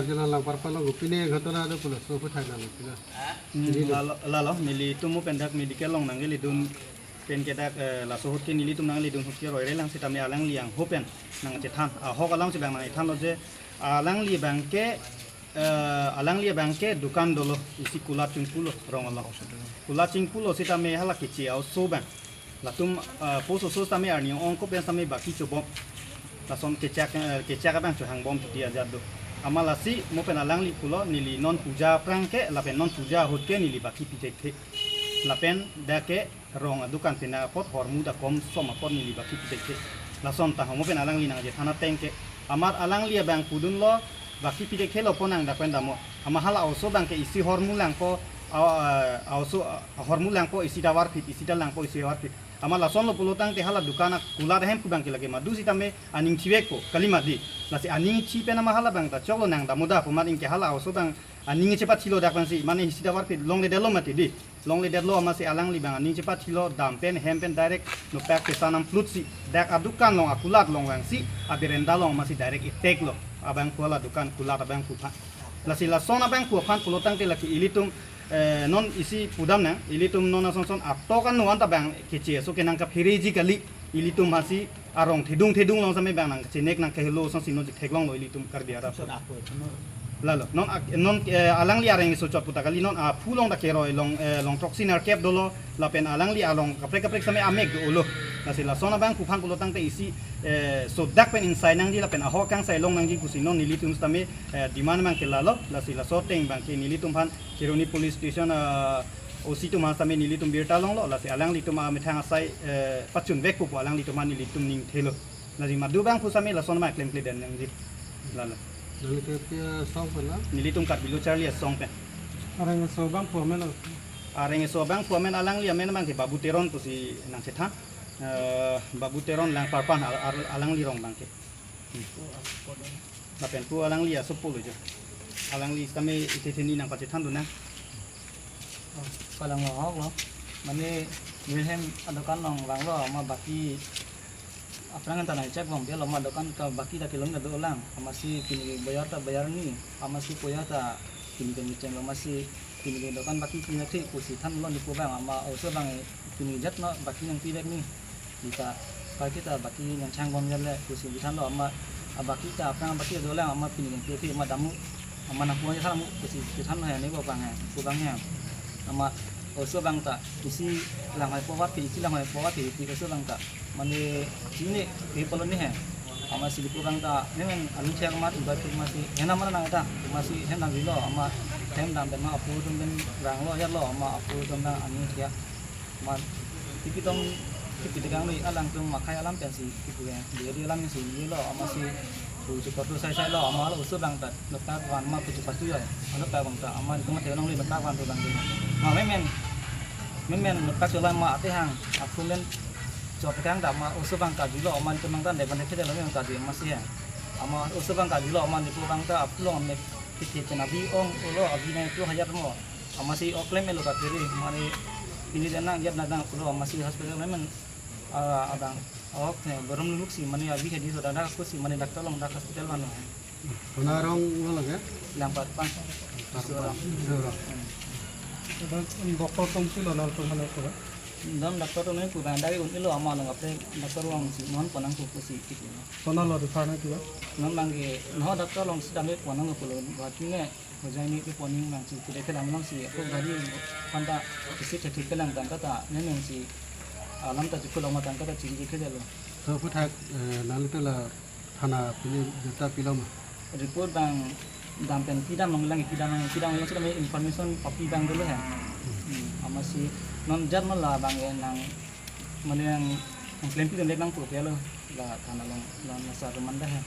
jalan lang parpal lang gupine ghatona ada pula so puthai na pila lalo nili tumu pendak medical long nangeli dun pen kedak la so hokke nili tum nangeli dun hokke roi relang sita me alang liang hopen nang cethan hok alang si bang nang ithan lo je alang li bangke dukan dolo isi kulat cingpulo rong Allah kulat cingpulo sita me hala kici au so bang latum poso so tame arni on ko pen tame baki cobo lason kecak bang hang bom dia jadu amalasi mo pen alang li pulo nili non puja prangke lapen non puja hokke nili baki pijete lapen dake rong adukan pina pot hormuda kom soma pot nili baki pijete lason ta mo pen alang li nang je thana tengke amar alang li bang pudun lo baki pijete lo ponang da pen damo amahala also bang ke isi hormulang ko also hormulang ko isi dawar fit isi dalang ko isi war fit ama lason lo pulutang te hala dukana kula rehem ku bang ke lage madu sitame aning chiwek ko kalima di lasi aning chi pe na mahala bang ta cholo nang da muda pumat ing ke hala also bang aning cepat chilo dak bang si mane isi dawar fit long le delo mati di long le delo ama si alang li bang aning cepat chilo dampen hempen direct no pak ke sanam flut si dak adukan long akulat long bang si abirenda long masih direct itek lo abang kuala dukan kulat abang kupa lasi lason abang kupan pulutang te laki ilitum non isi pudam na ilitum non asonson atto kan nuan ta bang kece so kenang ka phireji kali ilitum masih arong thedung long same bang nang chinek nang khelo son sino theklong lo ilitum kar dia rap lalo non alang li areng so chot puta kali non phulong da kero long toxiner cap dolo lapen alang li along kaprek same amek do lo nasila sona bang kuphan pulotang te isi so dak pen inside nang di lapen aho kang sai long nang ji kusino nilitum stame diman mang kelalo lasila soteng bang ke nilitum phan kironi police station osi tu mas tame nilitum birta long lo lasi alang litum methang asai pachun vek pu alang litum nilitum ning thelo naji madu bang pusame la sona ma claim den nang ji lalo lalu ke pia song pula nilitum kat bilu charlie song pen arang so bang puamen areng so bang puamen alang li amen mang ke babu teron tu si nang sethan babu teron lang parpan alang li rong bang ke lapen pu alang li asopolo jo alang li tame itetheni nang pacethan du na kalau ngok lo, mana wilhelm adokan long lang lo, ama baki apa ngan tanah cek bang dia lo adokan ke baki tak kilom dah ulang, ama si kini bayar ni, ama si poya tak kini ceng lo masih kini adokan baki kini nanti kusi tan lo ni bang, ama also bang kini jat no baki yang tibek ni, kita baki tak baki yang canggung jalan kusi tan lo ama baki tak apa baki dah ulang, ama kini yang tibek ama damu, ama nak punya salam kusi tan lo yang ni bangnya. Ama oso bang ta isi langai powat isi langai powat isi oso bang ta mane sini di polon ni ama si bang ta memang anu cek mat ubat masih hena mana nang ta masih hena bilo ama hem dam ma apu dum ben rang lo ya lo ama apu dum na anu dia ma tipi tong tipi tegang ni alang tung makai alam pensi tipu ya dia alam si ni lo ama si tu cepat tu saya lo ama lo oso bang ta letak wan ma tu cepat tu ya ada bang ta ama di tempat yang ni letak wan tu bang ma men letak jalan ma ate hang aku men jod kang da ma usu bang ka dilo man temang tan de ban ke de lo men ka di masih ya ama usu bang ka dilo man di bang ta aplo me kiti nabi ong ulo abina itu hayat mo ama si oklem lo ka tiri mari ini dana yat nadang ulo masih hospital men abang ok barum luk si mani abi hedi so dana aku si mani dokter long dak hospital mano penarong wala ke lampat pan doktor tong sila lal pernah ko dam doktor tu ni puban dari unti lo amal ngap te doktor long si non ponang ku si tik ni sona lo di sana tu non mangi no doktor long si dam ponang ku lo bati ne hojai ni poning mang si tidak kelam long si aku dari panda isi tetik kelang dan kata memang si alam ta jikul long matan kata ciri ke lo so puthak nalu tu la thana pili juta pilom report bang dampen tidak mengulangi tidak yang sudah information copy bang dulu ya masih non jar lah bang yang mana yang klaim itu dek nang puk ya lo lah tanah long nasa rumah dah ya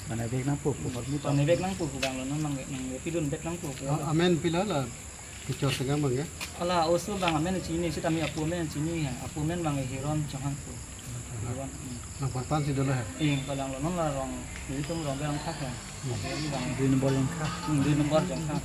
mana dek nang puk mana dek nang puk bang lo non nang pidun dek nang puk amen pila la kicor tengah bang ya ala osu bang amen sini sudah mi apu men sini ya apu men bang hiron jangan puk hiron nang parpan si dulu ya kalau non lah long itu long bang tak ya di nomor yang kah di nomor yang kah